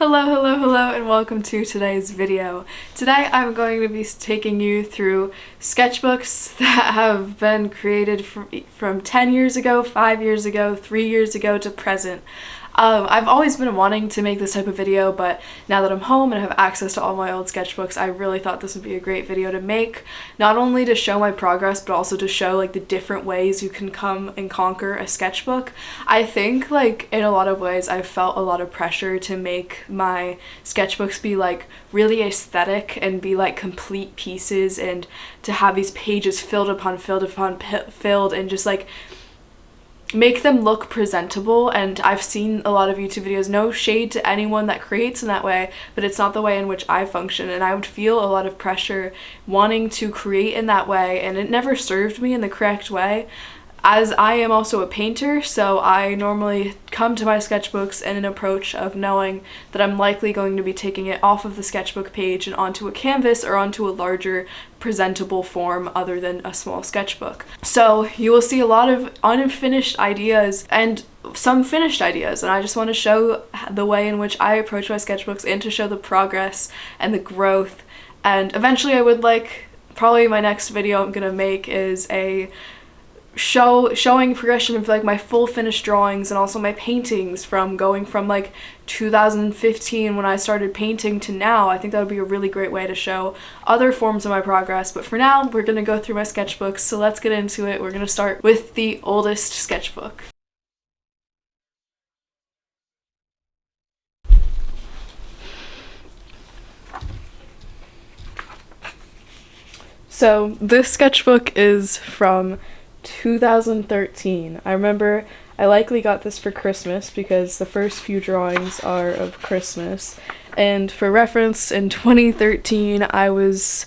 Hello, hello, hello, and welcome to today's video. Today I'm going to be taking you through sketchbooks that have been created from 10 years ago, 5 years ago, 3 years ago to present. I've always been wanting to make this type of video, but now that I'm home and have access to all my old sketchbooks, I really thought this would be a great video to make, not only to show my progress, but also to show like the different ways you can come and conquer a sketchbook. I think like in a lot of ways I've felt a lot of pressure to make my sketchbooks be like really aesthetic and be like complete pieces, and to have these pages filled upon filled and just like make them look presentable. And I've seen a lot of YouTube videos, no shade to anyone that creates in that way, but it's not the way in which I function, and I would feel a lot of pressure wanting to create in that way, and it never served me in the correct way. As I am also a painter, so I normally come to my sketchbooks in an approach of knowing that I'm likely going to be taking it off of the sketchbook page and onto a canvas or onto a larger presentable form other than a small sketchbook. So you will see a lot of unfinished ideas and some finished ideas, and I just want to show the way in which I approach my sketchbooks and to show the progress and the growth. And eventually I would like, probably my next video I'm gonna make is a showing progression of like my full finished drawings and also my paintings from going from like 2015 when I started painting to now. I think that would be a really great way to show other forms of my progress. But for now, we're gonna go through my sketchbooks, so let's get into it. We're gonna start with the oldest sketchbook. So this sketchbook is from 2013. I remember I likely got this for Christmas because the first few drawings are of Christmas. And for reference, in 2013 I was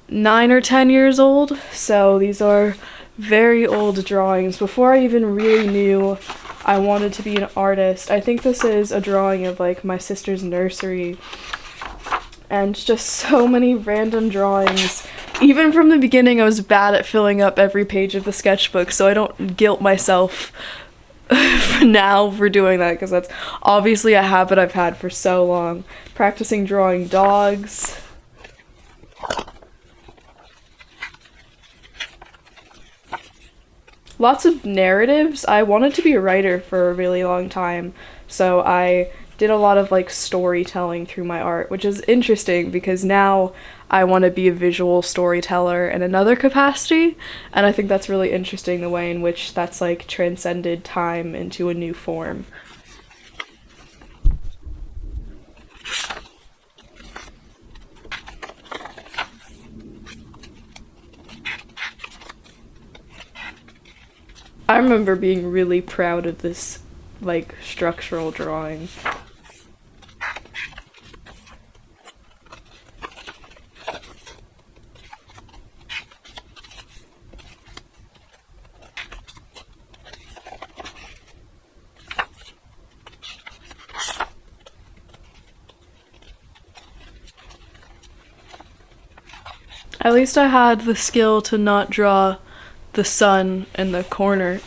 9 or 10 years old, so these are very old drawings. Before I even really knew I wanted to be an artist, I think this is a drawing of like my sister's nursery, and just so many random drawings. Even from the beginning, I was bad at filling up every page of the sketchbook, so I don't guilt myself for doing that, because that's obviously a habit I've had for so long. Practicing drawing dogs. Lots of narratives. I wanted to be a writer for a really long time, so I did a lot of like storytelling through my art, which is interesting because now I want to be a visual storyteller in another capacity, and I think that's really interesting, the way in which that's like transcended time into a new form. I remember being really proud of this like structural drawing. At least I had the skill to not draw the sun in the corner.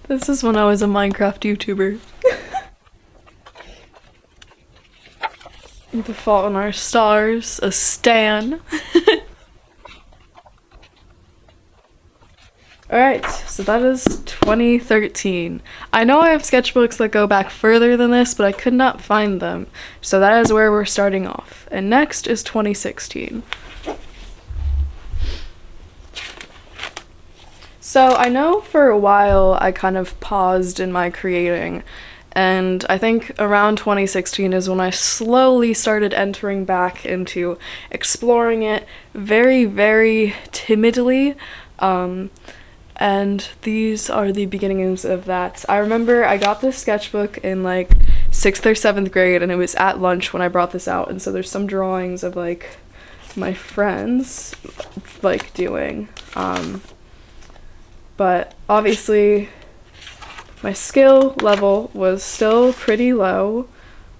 This is when I was a Minecraft YouTuber. The Fault in Our Stars, a stan. Alright, so that is 2013. I know I have sketchbooks that go back further than this, but I could not find them. So that is where we're starting off. And next is 2016. So I know for a while I kind of paused in my creating, and I think around 2016 is when I slowly started entering back into exploring it very, very timidly. And these are the beginnings of that. I remember I got this sketchbook in like 6th or 7th grade, and it was at lunch when I brought this out, and so there's some drawings of like my friends like doing. But obviously My skill level was still pretty low,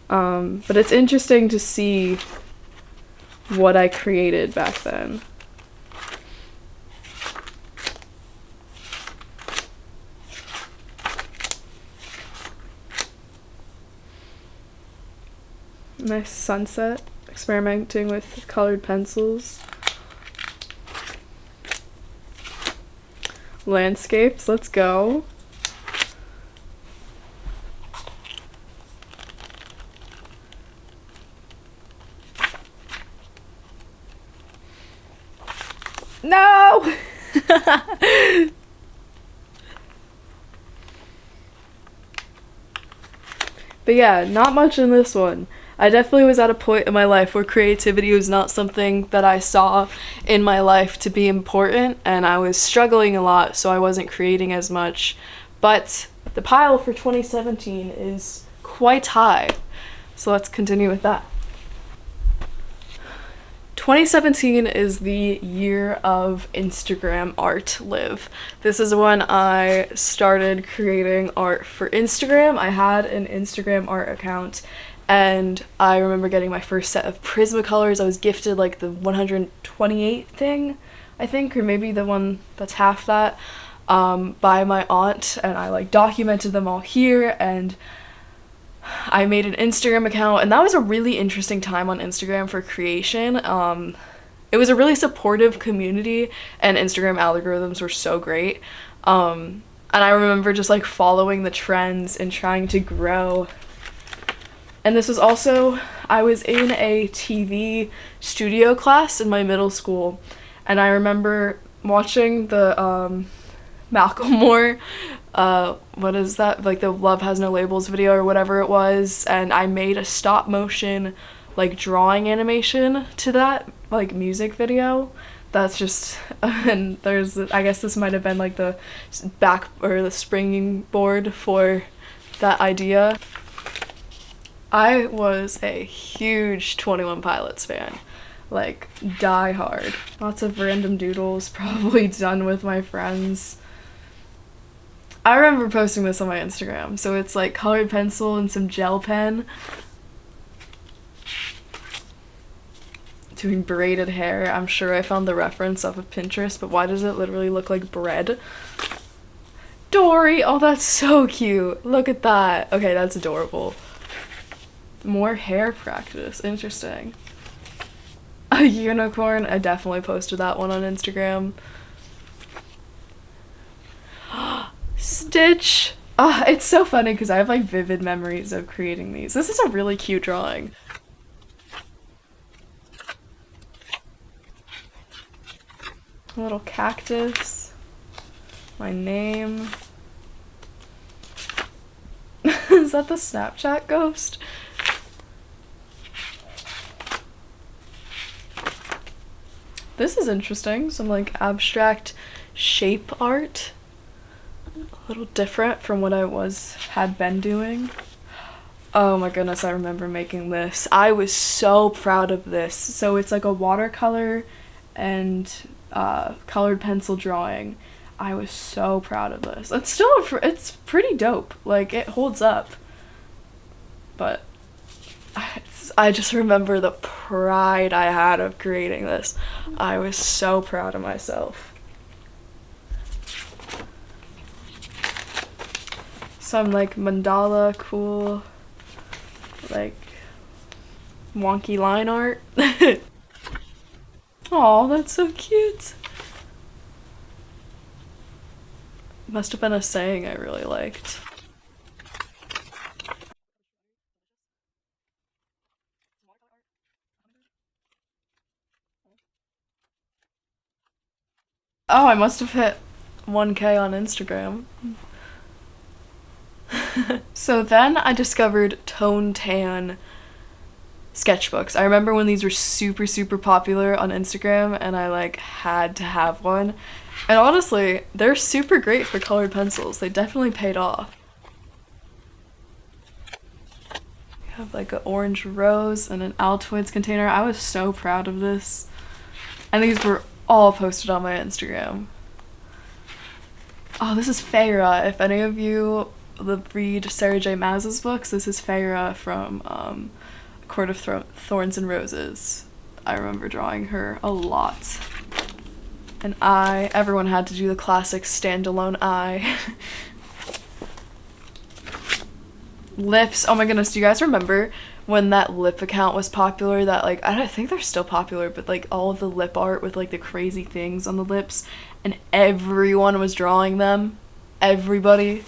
but it's interesting to see what I created back then. Nice sunset, experimenting with colored pencils. Landscapes, let's go. No! But yeah, not much in this one. I definitely was at a point in my life where creativity was not something that I saw in my life to be important, and I was struggling a lot, so I wasn't creating as much. But the pile for 2017 is quite high, so let's continue with that. 2017 is the year of Instagram art live. This is when I started creating art for Instagram. I had an Instagram art account, and I remember getting my first set of Prismacolors. I was gifted like the 128 thing, I think, or maybe the one that's half that, by my aunt, and I like documented them all here, and I made an Instagram account, and that was a really interesting time on Instagram for creation. It was a really supportive community, and Instagram algorithms were so great. And I remember just like following the trends and trying to grow. And this was also, I was in a TV studio class in my middle school, and I remember watching the Macklemore, what is that, like the Love Has No Labels video or whatever it was, and I made a stop motion like drawing animation to that like music video. That's just and there's, I guess this might have been like the back or the springboard for that idea. I was a huge 21 Pilots fan, like die hard. Lots of random doodles probably done with my friends. I remember posting this on my Instagram, so it's like colored pencil and some gel pen. Doing braided hair. I'm sure I found the reference off of Pinterest, but why does it literally look like bread? Dory! Oh, that's so cute. Look at that. Okay, that's adorable. More hair practice. Interesting. A unicorn. I definitely posted that one on Instagram. Stitch. It's so funny because I have like vivid memories of creating these. This is a really cute drawing. A little cactus. My name. Is that the Snapchat ghost? This is interesting. Some like abstract shape art. A little different from what I had been doing. Oh my goodness, I remember making this. I was so proud of this. So it's like a watercolor and colored pencil drawing. I was so proud of this. It's pretty dope. Like, it holds up. But I just remember the pride I had of creating this. I was so proud of myself. Some like mandala cool, like wonky line art. Aw, that's so cute. Must have been a saying I really liked. Oh, I must have hit 1K on Instagram. So then I discovered Tone Tan sketchbooks. I remember when these were super, super popular on Instagram, and I like had to have one. And honestly, they're super great for colored pencils. They definitely paid off. We have like an orange rose and an Altoids container. I was so proud of this. And these were all posted on my Instagram. Oh, this is Feyre. If any of you read Sarah J Maas's books. This is Feyre from Court of Thorns and Roses. I remember drawing her a lot. An eye. Everyone had to do the classic standalone eye. Lips. Oh my goodness, do you guys remember when that lip account was popular? That, like, I don't think they're still popular, but like all of the lip art with like the crazy things on the lips, and everyone was drawing them. Everybody.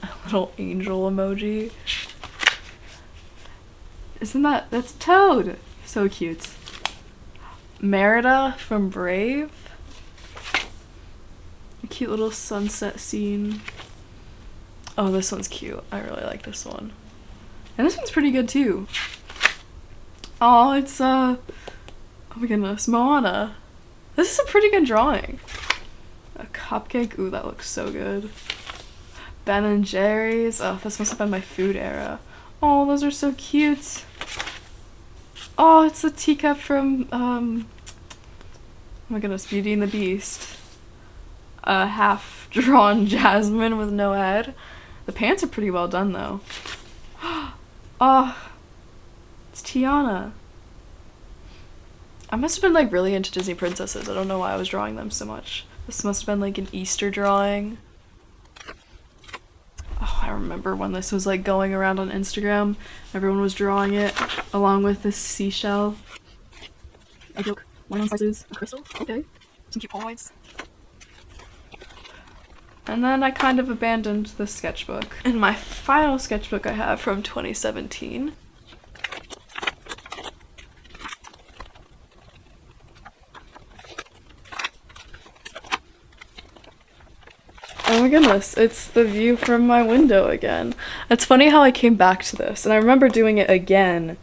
A little angel emoji. That's Toad. So cute. Merida from Brave. A cute little sunset scene. Oh, this one's cute. I really like this one. And this one's pretty good too. Oh, it's oh my goodness, Moana. This is a pretty good drawing. A cupcake. Ooh, that looks so good. Ben and Jerry's. Oh, this must have been my food era. Oh, those are so cute. Oh, it's the teacup from oh my goodness, Beauty and the Beast. A half drawn Jasmine with no head. The pants are pretty well done though. Oh, it's Tiana. I must have been like really into Disney princesses. I don't know why I was drawing them so much. This must have been like an Easter drawing. Oh, I remember when this was like going around on Instagram. Everyone was drawing it along with this seashell. A joke. 1 ounce slices. A crystal. Okay. Some cute Polaroids. And then I kind of abandoned the sketchbook. And my final sketchbook I have from 2017. Oh my goodness, it's the view from my window again. It's funny how I came back to this, and I remember doing it again,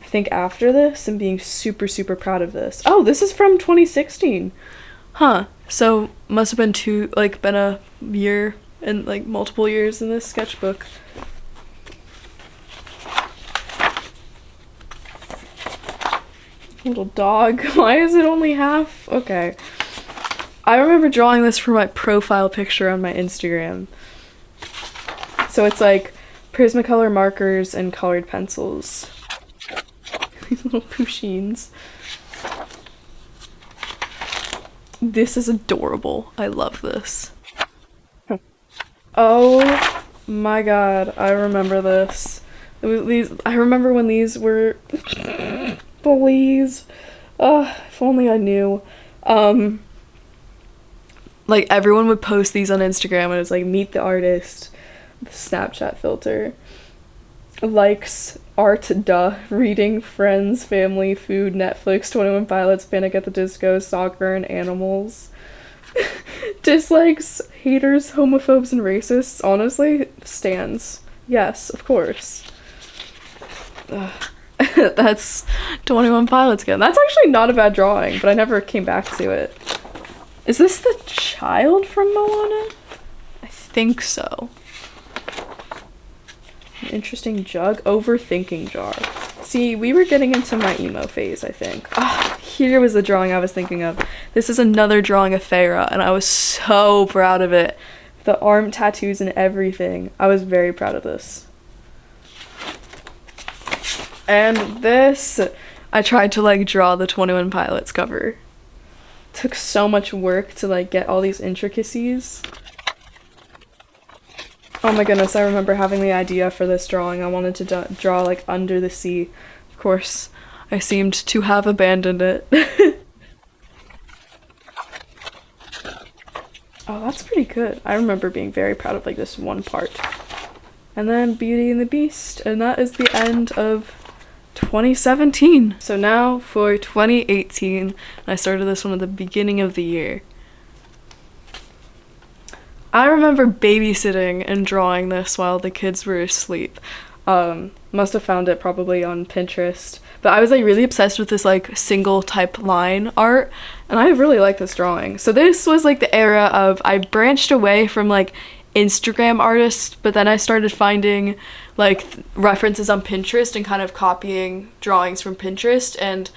I think after this, and being super, super proud of this. Oh, this is from 2016. Huh. So, must have been a year and like multiple years in this sketchbook. Little dog. Why is it only half? Okay. I remember drawing this for my profile picture on my Instagram. So it's like Prismacolor markers and colored pencils. These little Pushins. This is adorable. I love this. Oh my god, I remember this. I remember when these were please. If only I knew. Like everyone would post these on Instagram and it was like meet the artist, the Snapchat filter. Likes, art, reading, friends, family, food, Netflix, 21 Pilots, Panic at the Disco, soccer, and animals. Dislikes, haters, homophobes, and racists. Honestly, stans. Yes, of course. That's 21 Pilots again. That's actually not a bad drawing, but I never came back to it. Is this the child from Moana? I think so. An interesting jug. Overthinking jar. See, we were getting into my emo phase, I think. Ah, here was the drawing I was thinking of. This is another drawing of Feyre, and I was so proud of it. The arm tattoos and everything. I was very proud of this. And this, I tried to like draw the 21 Pilots cover. Took so much work to like get all these intricacies. Oh my goodness, I remember having the idea for this drawing. I wanted to draw like under the sea. Of course, I seemed to have abandoned it. Oh, that's pretty good. I remember being very proud of like this one part. And then Beauty and the Beast, and that is the end of 2017. So now for 2018, I started this one at the beginning of the year. I remember babysitting and drawing this while the kids were asleep. Must have found it probably on Pinterest. But I was like really obsessed with this like single type line art, and I really like this drawing. So this was like the era of, I branched away from like Instagram artists, but then I started finding like references on Pinterest and kind of copying drawings from Pinterest, and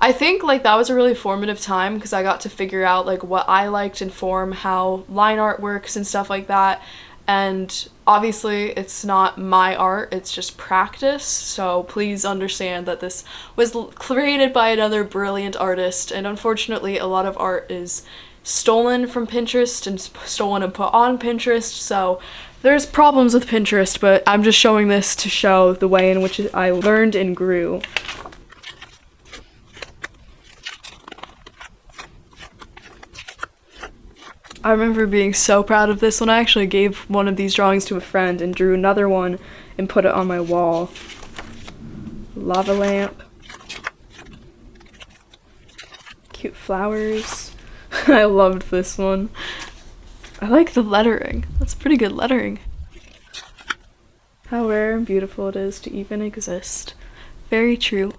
I think like that was a really formative time because I got to figure out like what I liked and form how line art works and stuff like that. And obviously it's not my art, it's just practice, so please understand that this was created by another brilliant artist, and unfortunately a lot of art is stolen from Pinterest and stolen and put on Pinterest, so there's problems with Pinterest, but I'm just showing this to show the way in which I learned and grew. I remember being so proud of this one. I actually gave one of these drawings to a friend and drew another one and put it on my wall. Lava lamp. Cute flowers. I loved this one. I like the lettering. That's pretty good lettering. How rare and beautiful it is to even exist. Very true.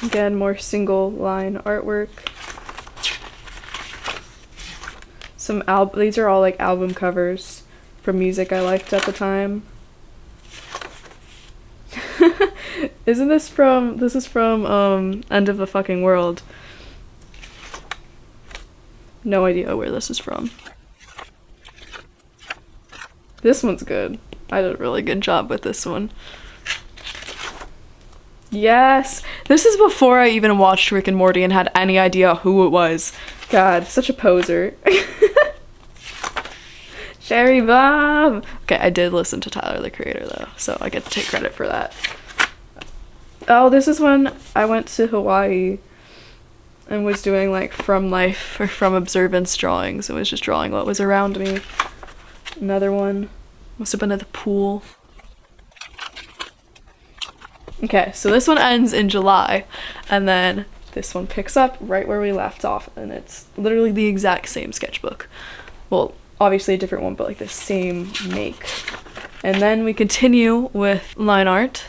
Again, more single line artwork. These are all like album covers from music I liked at the time. This is from End of the Fucking World. No idea where this is from. This one's good. I did a really good job with this one. Yes! This is before I even watched Rick and Morty and had any idea who it was. God, such a poser. Cherry Bomb! Okay, I did listen to Tyler, the Creator, though, so I get to take credit for that. Oh, this is when I went to Hawaii and was doing, like, from life or from observance drawings. It was just drawing what was around me. Another one. Must have been at the pool. Okay, so this one ends in July, and then this one picks up right where we left off, and it's literally the exact same sketchbook. Well, obviously a different one, but like the same make. And then we continue with line art.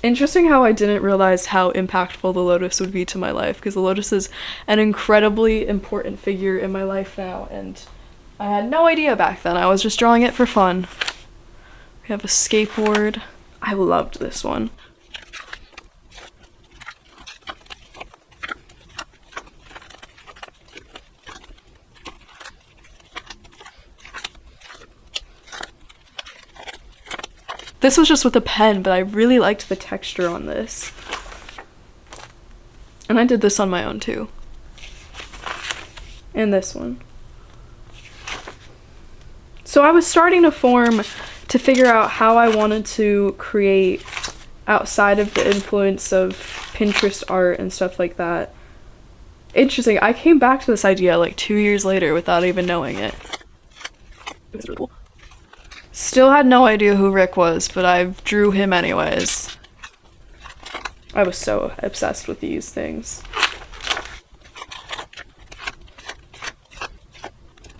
Interesting how I didn't realize how impactful the lotus would be to my life, because the lotus is an incredibly important figure in my life now, and I had no idea back then. I was just drawing it for fun. We have a skateboard. I loved this one. This was just with a pen, but I really liked the texture on this. And I did this on my own too. And this one. So I was starting to figure out how I wanted to create outside of the influence of Pinterest art and stuff like that. Interesting, I came back to this idea like 2 years later without even knowing it. It was really cool. Still had no idea who Rick was, but I drew him anyways. I was so obsessed with these things.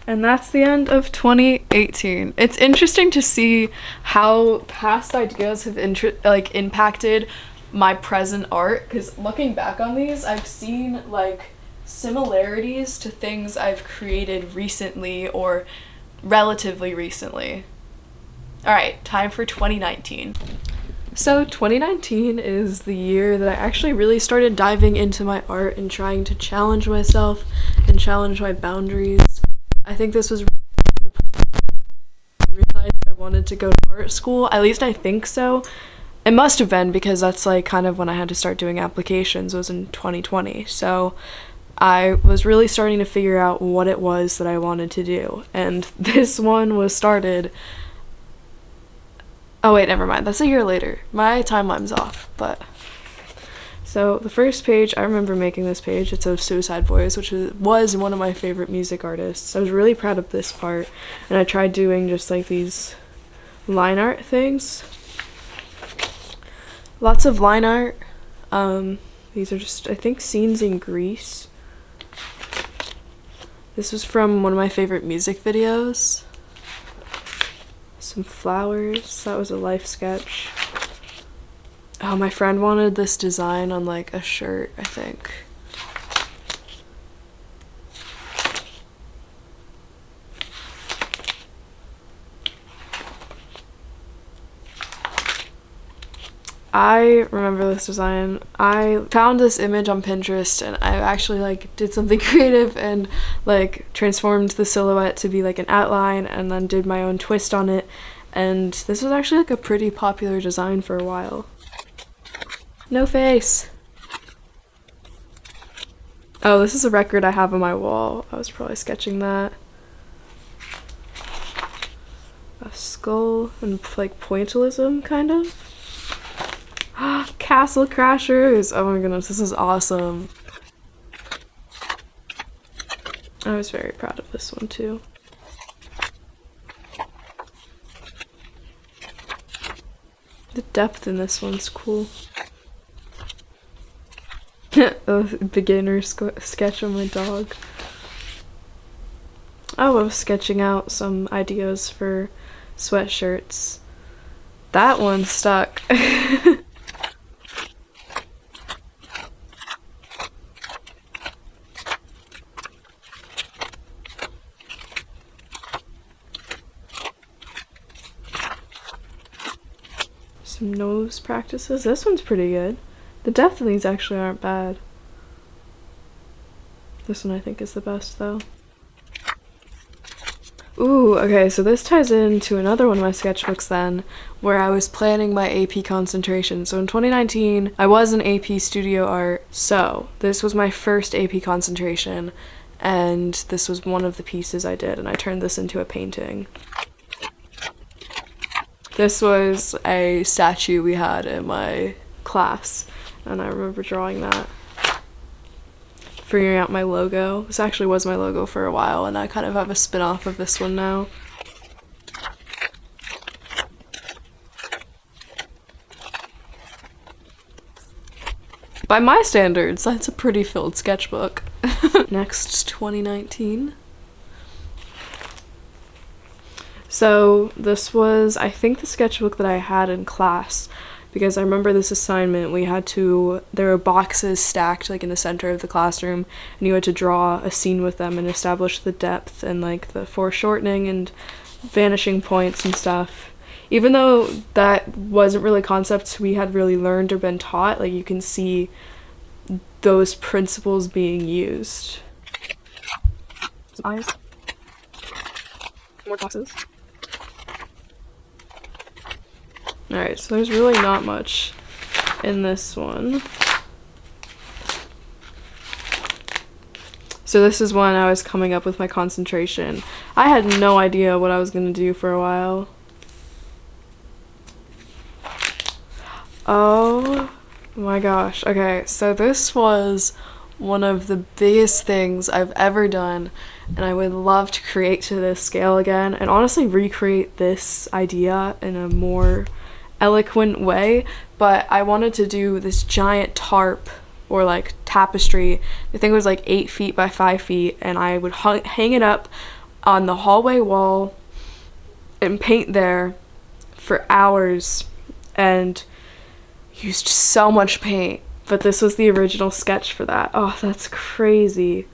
And that's the end of 2018. It's interesting to see how past ideas have impacted my present art, because looking back on these, I've seen like similarities to things I've created recently or relatively recently. Alright, time for 2019. So 2019 is the year that I actually really started diving into my art and trying to challenge myself and challenge my boundaries. I think this was the point I realized I wanted to go to art school. At least I think so. It must have been, because that's like kind of when I had to start doing applications, was in 2020. So I was really starting to figure out what it was that I wanted to do. And this one was started. Oh wait, never mind. That's a year later. My timeline's off, but... So the first page, I remember making this page. It's of Suicide Boys, which was one of my favorite music artists. I was really proud of this part, and I tried doing just like these line art things. Lots of line art. These are just, I think, scenes in Greece. This was from one of my favorite music videos. Some flowers. That was a life sketch. Oh, my friend wanted this design on like a shirt, I think. I remember this design. I found this image on Pinterest and I actually like did something creative and like transformed the silhouette to be like an outline and then did my own twist on it. And this was actually like a pretty popular design for a while. No face. Oh, this is a record I have on my wall. I was probably sketching that. A skull and like pointillism, kind of. Castle Crashers! Oh my goodness, this is awesome. I was very proud of this one too. The depth in this one's cool. A beginner sketch on my dog. I love sketching out some ideas for sweatshirts. That one stuck. Some nose practices. This one's pretty good. The depth of these actually aren't bad. This one I think is the best though. Ooh, okay, so this ties into another one of my sketchbooks then, where I was planning my AP concentration. So in 2019, I was in AP Studio Art, so this was my first AP concentration, and this was one of the pieces I did, and I turned this into a painting. This was a statue we had in my class, and I remember drawing that. Figuring out my logo. This actually was my logo for a while, and I kind of have a spin-off of this one now. By my standards, that's a pretty filled sketchbook. Next, 2019. So this was, I think, the sketchbook that I had in class, because I remember this assignment, there were boxes stacked like in the center of the classroom, and you had to draw a scene with them and establish the depth and like the foreshortening and vanishing points and stuff. Even though that wasn't really concepts we had really learned or been taught, like you can see those principles being used. Some eyes. More boxes. Alright, so there's really not much in this one. So this is when I was coming up with my concentration. I had no idea what I was going to do for a while. Oh my gosh. Okay, so this was one of the biggest things I've ever done, and I would love to create to this scale again and honestly recreate this idea in a more eloquent way, but I wanted to do this giant tarp or like tapestry. I think it was like 8 feet by 5 feet, and I would hang it up on the hallway wall and paint there for hours and used so much paint. But this was the original sketch for that. Oh, that's crazy.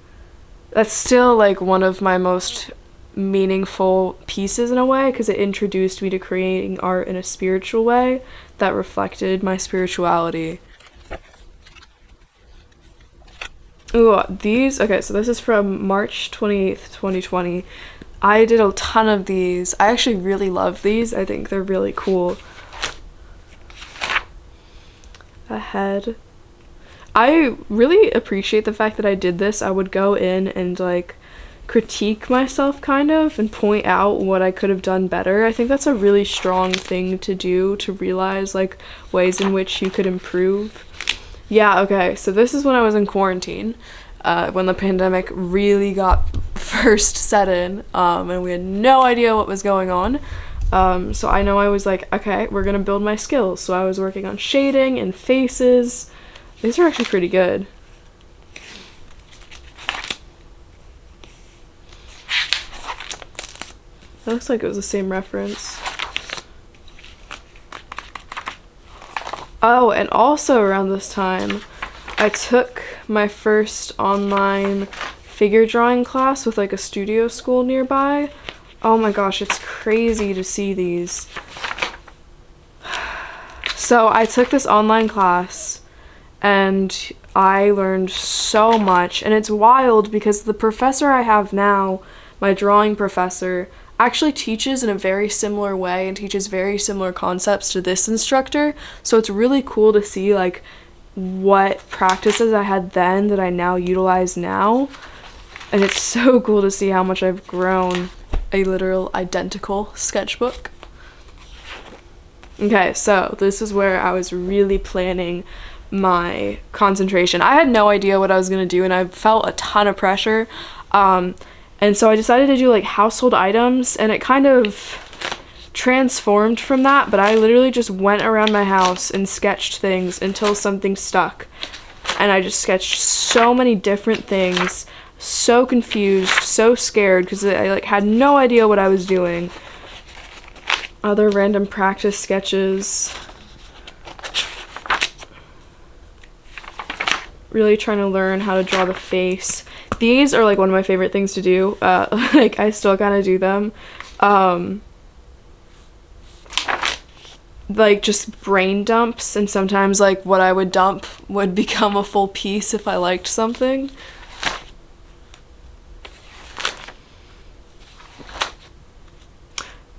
That's still like one of my most meaningful pieces in a way, because it introduced me to creating art in a spiritual way that reflected my spirituality. Ooh, these, okay, so this is from March 28th, 2020. I did a ton of these. I actually really love these. I think they're really cool. A head. I really appreciate the fact that I did this. I would go in and like critique myself kind of and point out what I could have done better. I think that's a really strong thing to do, to realize like ways in which you could improve. Yeah, okay, so this is when I was in quarantine, when the pandemic really got first set in, and we had no idea what was going on. So I know I was like, okay, we're gonna build my skills. So I was working on shading and faces. These are actually pretty good. It looks like it was the same reference. Oh, and also around this time, I took my first online figure drawing class with like a studio school nearby. Oh my gosh, it's crazy to see these. So I took this online class and I learned so much, and it's wild because the professor I have now, my drawing professor, actually teaches in a very similar way and teaches very similar concepts to this instructor. So it's really cool to see like what practices I had then that I now utilize now. And it's so cool to see how much I've grown. A literal identical sketchbook. Okay, so this is where I was really planning my concentration. I had no idea what I was gonna do, and I felt a ton of pressure. And so I decided to do like household items, and it kind of transformed from that, but I literally just went around my house and sketched things until something stuck. And I just sketched so many different things, so confused, so scared, because I like had no idea what I was doing. Other random practice sketches. Really trying to learn how to draw the face. These are like one of my favorite things to do. Like I still kind of do them. Like just brain dumps, and sometimes like what I would dump would become a full piece if I liked something.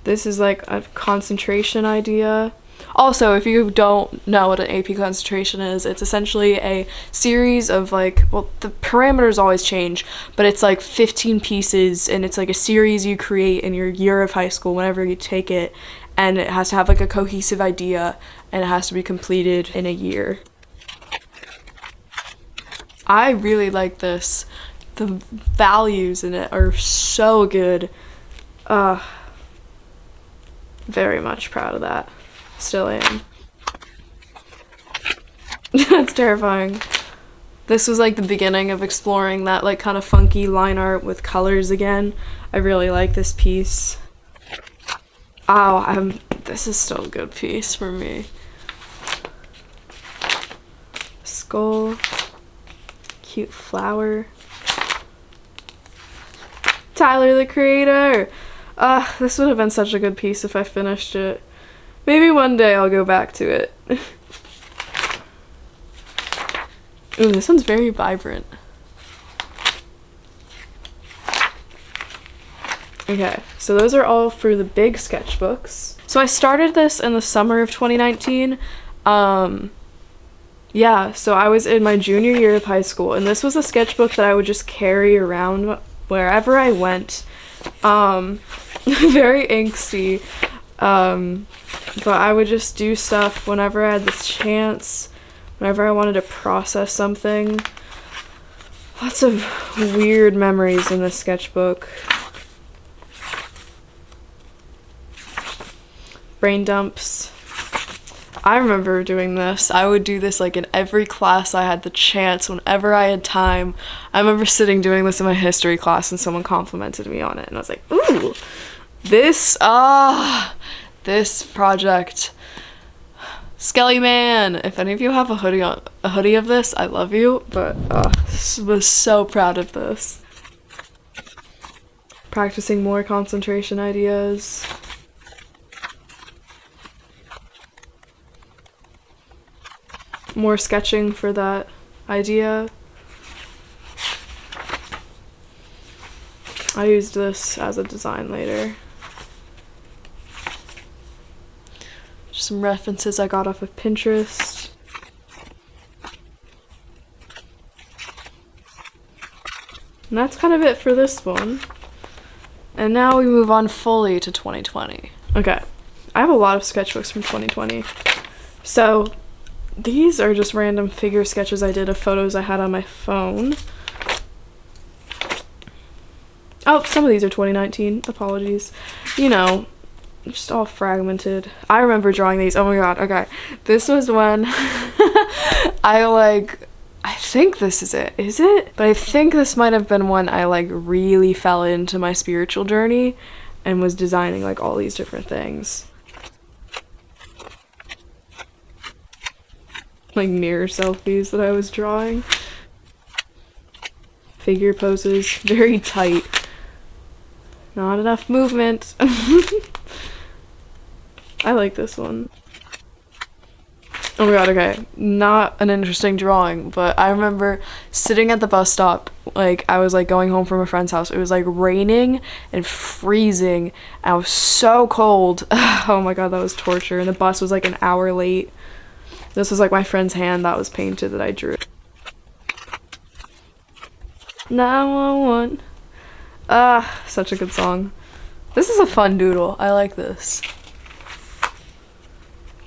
This is like a concentration idea. Also, if you don't know what an AP concentration is, it's essentially a series of like, well, the parameters always change, but it's like 15 pieces, and it's like a series you create in your year of high school whenever you take it, and it has to have like a cohesive idea, and it has to be completed in a year. I really like this. The values in it are so good. Very much proud of that. Still am. That's terrifying. This was like the beginning of exploring that like kind of funky line art with colors again. I really like this piece. Oh, this is still a good piece for me. Skull. Cute flower. Tyler the Creator! This would have been such a good piece if I finished it. Maybe one day I'll go back to it. Ooh, this one's very vibrant. Okay, so those are all for the big sketchbooks. So I started this in the summer of 2019. Yeah, so I was in my junior year of high school, and this was a sketchbook that I would just carry around wherever I went. Very angsty. But I would just do stuff whenever I had this chance, whenever I wanted to process something. Lots of weird memories in this sketchbook. Brain dumps. I remember doing this. I would do this like in every class I had the chance, whenever I had time. I remember sitting doing this in my history class and someone complimented me on it, and I was like, ooh, this project. Skelly Man. If any of you have a hoodie of this, I love you, but was so proud of this. Practicing more concentration ideas. More sketching for that idea. I used this as a design later. Just some references I got off of Pinterest. And that's kind of it for this one. And now we move on fully to 2020. Okay, I have a lot of sketchbooks from 2020. So these are just random figure sketches I did of photos I had on my phone. Oh, some of these are 2019. Apologies. You know, just all fragmented. I remember drawing these. Oh my god, okay. This was when I think this is it. Is it? But I think this might have been when I like really fell into my spiritual journey and was designing like all these different things. Like mirror selfies that I was drawing. Figure poses, very tight. Not enough movement. I like this one. Oh my god, okay. Not an interesting drawing, but I remember sitting at the bus stop, like I was like going home from a friend's house. It was like raining and freezing. And I was so cold. Oh my god, that was torture. And the bus was like an hour late. This was like my friend's hand that was painted that I drew. 911. Such a good song. This is a fun doodle. I like this.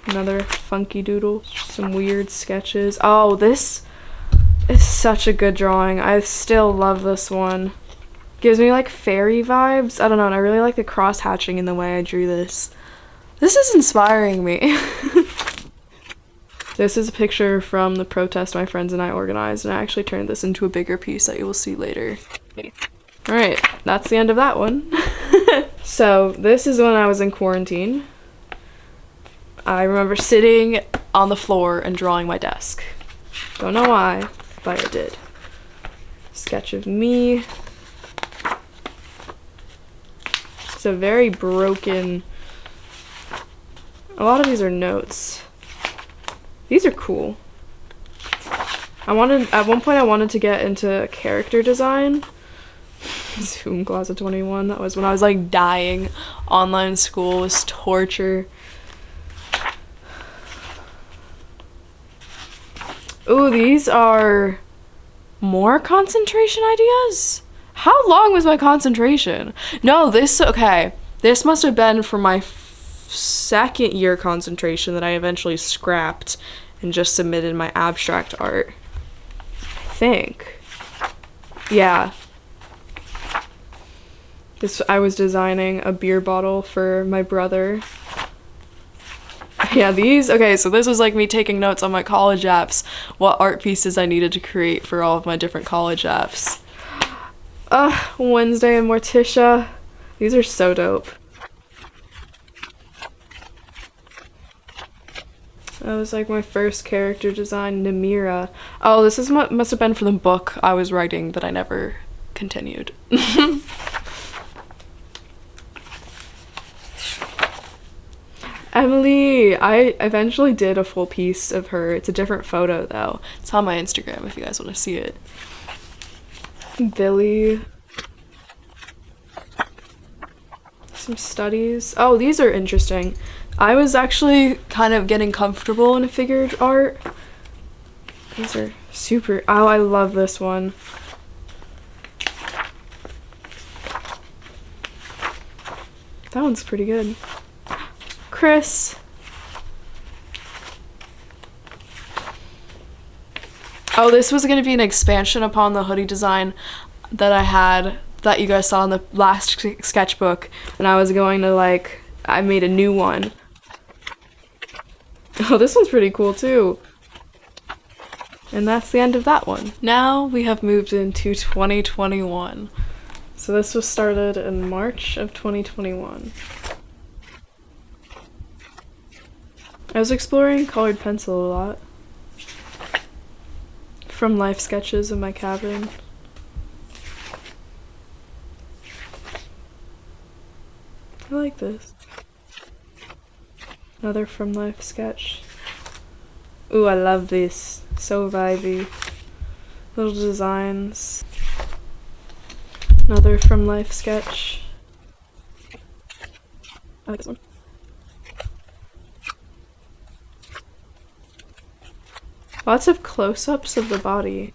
Another funky doodle. Some weird sketches. Oh, this is such a good drawing. I still love this one. Gives me like fairy vibes. I don't know, and I really like the cross hatching in the way I drew this. This is inspiring me. This is a picture from the protest my friends and I organized, and I actually turned this into a bigger piece that you will see later. Alright, that's the end of that one. So, this is when I was in quarantine. I remember sitting on the floor and drawing my desk. Don't know why, but I did. Sketch of me. It's a very broken... A lot of these are notes. These are cool. At one point I wanted to get into character design. Zoom class of 21. That was when I was like dying. Online school was torture. Ooh, these are more concentration ideas? How long was my concentration? No, okay. This must have been for my second year concentration that I eventually scrapped and just submitted my abstract art. I think. Yeah. I was designing a beer bottle for my brother. Yeah, okay, so this was like me taking notes on my college apps, what art pieces I needed to create for all of my different college apps. Wednesday and Morticia. These are so dope. That was like my first character design, Namira. Oh, this is must have been for the book I was writing that I never continued. Emily, I eventually did a full piece of her. It's a different photo though. It's on my Instagram if you guys want to see it. Billy. Some studies. Oh, these are interesting. I was actually kind of getting comfortable in figured art. These are super... Oh, I love this one. That one's pretty good. Chris. Oh, this was going to be an expansion upon the hoodie design that I had, that you guys saw in the last sketchbook, and I was going to like, I made a new one. Oh, this one's pretty cool too. And that's the end of that one. Now we have moved into 2021. So this was started in March of 2021. I was exploring colored pencil a lot. From life sketches of my cabin. I like this. Another from life sketch. Ooh, I love this. So vibey. Little designs. Another from life sketch. I like this one. Lots of close-ups of the body.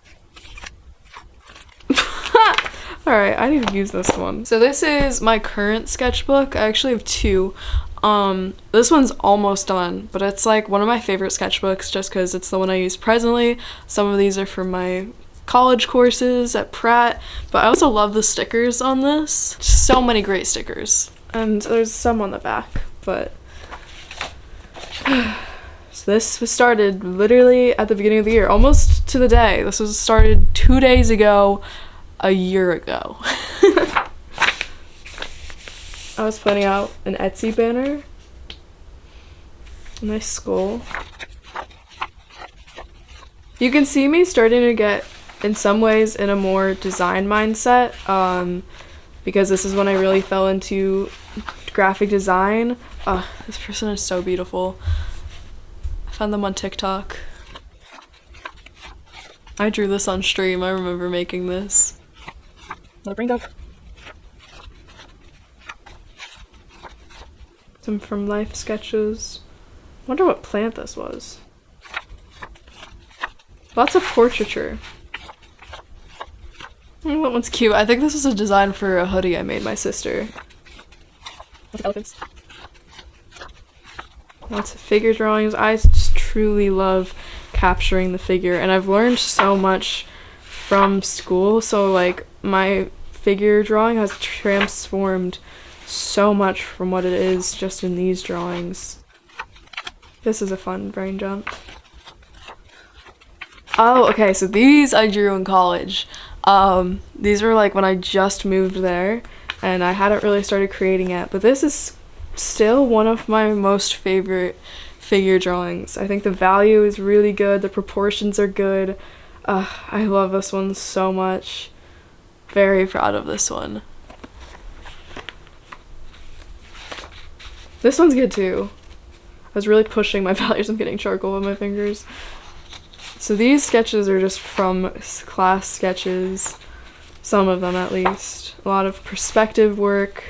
Alright, I need to use this one. So this is my current sketchbook. I actually have two. This one's almost done, but it's like one of my favorite sketchbooks just because it's the one I use presently. Some of these are for my college courses at Pratt, but I also love the stickers on this. So many great stickers. And there's some on the back, but... So this was started literally at the beginning of the year, almost to the day. This was started 2 days ago, a year ago. I was putting out an Etsy banner. A nice skull. You can see me starting to get, in some ways, in a more design mindset, because this is when I really fell into graphic design. This person is so beautiful. Found them on TikTok. I drew this on stream. I remember making this. Another brain dog. Some from life sketches. Wonder what plant this was. Lots of portraiture. Oh, that one's cute. I think this was a design for a hoodie I made my sister. Lots of elephants. Lots of figure drawings. I just truly love capturing the figure, and I've learned so much from school, so like my figure drawing has transformed so much from what it is just in these drawings. This is a fun brain jump. Oh, okay, so these I drew in college. These were like when I just moved there, and I hadn't really started creating yet, but this is still one of my most favorite figure drawings. I think the value is really good, the proportions are good. I love this one so much. Very proud of this one. This one's good too. I was really pushing my values. I'm getting charcoal on my fingers. So these sketches are just from class sketches, some of them at least. A lot of perspective work.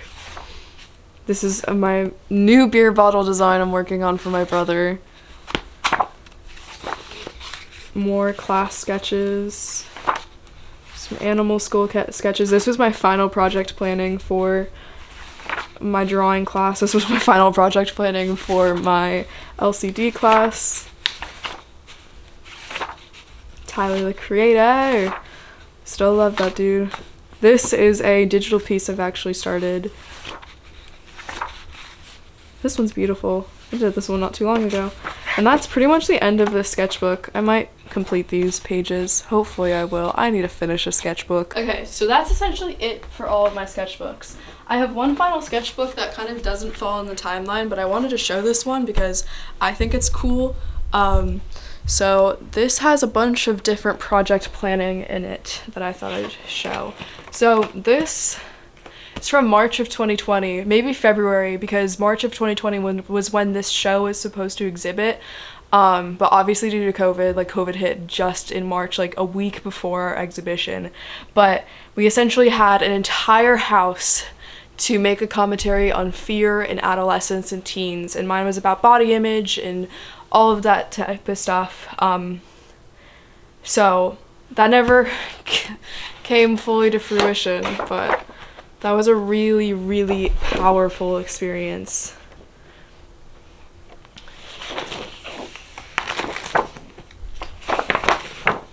This is my new beer bottle design I'm working on for my brother. More class sketches. Some animal school sketches. This was my final project planning for my drawing class. This was my final project planning for my LCD class. Tyler the Creator. Still love that dude. This is a digital piece I've actually started. This one's beautiful. I did this one not too long ago. And that's pretty much the end of this sketchbook. I might complete these pages. Hopefully I will. I need to finish a sketchbook. Okay, so that's essentially it for all of my sketchbooks. I have one final sketchbook that kind of doesn't fall in the timeline, but I wanted to show this one because I think it's cool. So this has a bunch of different project planning in it that I thought I'd show. So this is from March of 2020, maybe February, because March of 2020 was when this show was supposed to exhibit. But obviously due to COVID, like COVID hit just in March, like a week before our exhibition. But we essentially had an entire house to make a commentary on fear in adolescents and teens, and mine was about body image and all of that type of stuff. So that never came fully to fruition, but that was a really, really powerful experience.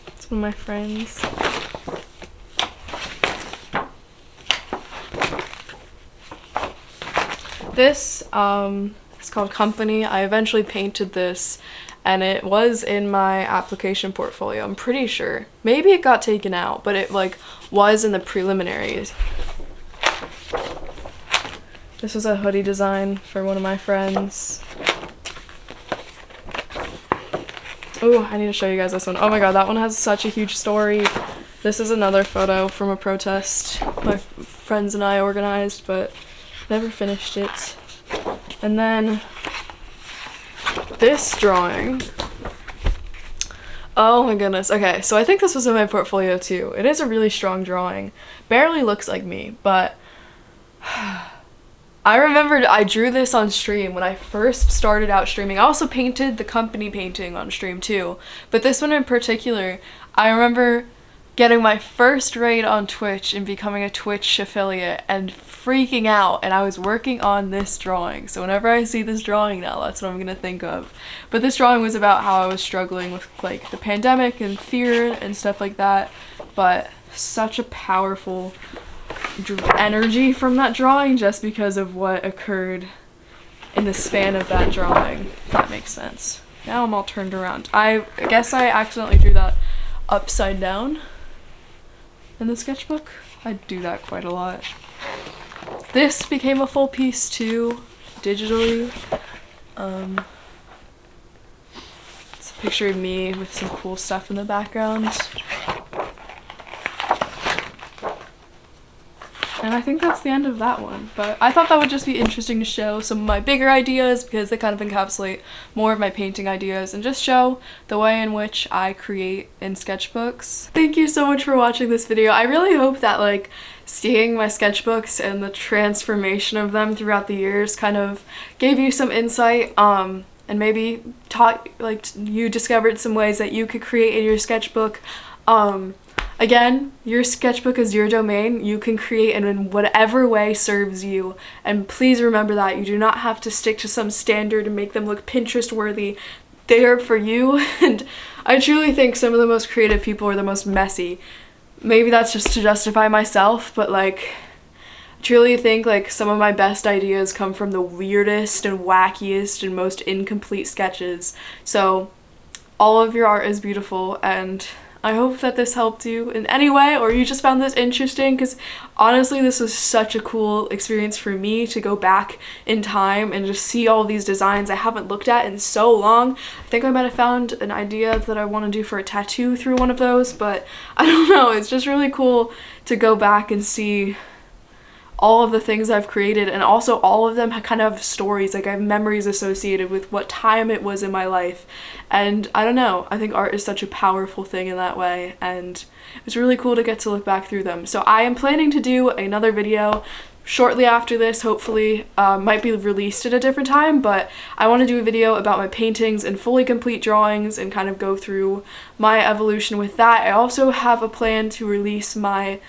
It's one of my friends. This it's called Company. I eventually painted this, and it was in my application portfolio, I'm pretty sure. Maybe it got taken out, but it like was in the preliminaries. This was a hoodie design for one of my friends. Oh, I need to show you guys this one. Oh my god, that one has such a huge story. This is another photo from a protest my friends and I organized, but never finished it. And then this drawing. Oh my goodness. Okay, so I think this was in my portfolio too. It is a really strong drawing. Barely looks like me, but I remembered I drew this on stream when I first started out streaming. I also painted the company painting on stream too, but this one in particular, I remember getting my first raid on Twitch and becoming a Twitch affiliate and freaking out, and I was working on this drawing. So whenever I see this drawing now, that's what I'm gonna think of. But this drawing was about how I was struggling with like the pandemic and fear and stuff like that, but such a powerful energy from that drawing just because of what occurred in the span of that drawing, if that makes sense. Now I'm all turned around. I guess I accidentally drew that upside down in the sketchbook. I do that quite a lot. This became a full piece too, digitally. It's a picture of me with some cool stuff in the background. And I think that's the end of that one, but I thought that would just be interesting to show some of my bigger ideas because they kind of encapsulate more of my painting ideas and just show the way in which I create in sketchbooks. Thank you so much for watching this video. I really hope that like seeing my sketchbooks and the transformation of them throughout the years kind of gave you some insight and maybe taught, like, you discovered some ways that you could create in your sketchbook. Again, your sketchbook is your domain. You can create in whatever way serves you, and please remember that you do not have to stick to some standard and make them look Pinterest worthy. They are for you, and I truly think some of the most creative people are the most messy. Maybe that's just to justify myself, but like, I truly think like some of my best ideas come from the weirdest and wackiest and most incomplete sketches. So all of your art is beautiful, and I hope that this helped you in any way, or you just found this interesting, because honestly this was such a cool experience for me to go back in time and just see all these designs I haven't looked at in so long. I think I might have found an idea that I want to do for a tattoo through one of those, but I don't know, it's just really cool to go back and see all of the things I've created, and also all of them kind of have stories, like I have memories associated with what time it was in my life, and I don't know, I think art is such a powerful thing in that way, and it's really cool to get to look back through them. So I am planning to do another video shortly after this, hopefully, might be released at a different time, but I want to do a video about my paintings and fully complete drawings and kind of go through my evolution with that. I also have a plan to release my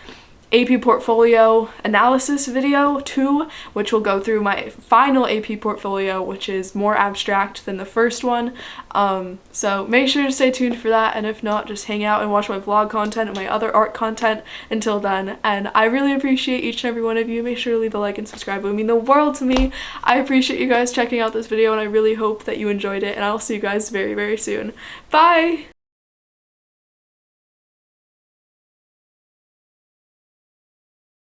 AP portfolio analysis video too, which will go through my final AP portfolio, which is more abstract than the first one. So make sure to stay tuned for that, and if not, just hang out and watch my vlog content and my other art content until then. And I really appreciate each and every one of you. Make sure to leave a like and subscribe. It would mean the world to me. I appreciate you guys checking out this video, and I really hope that you enjoyed it, and I'll see you guys very, very soon. Bye!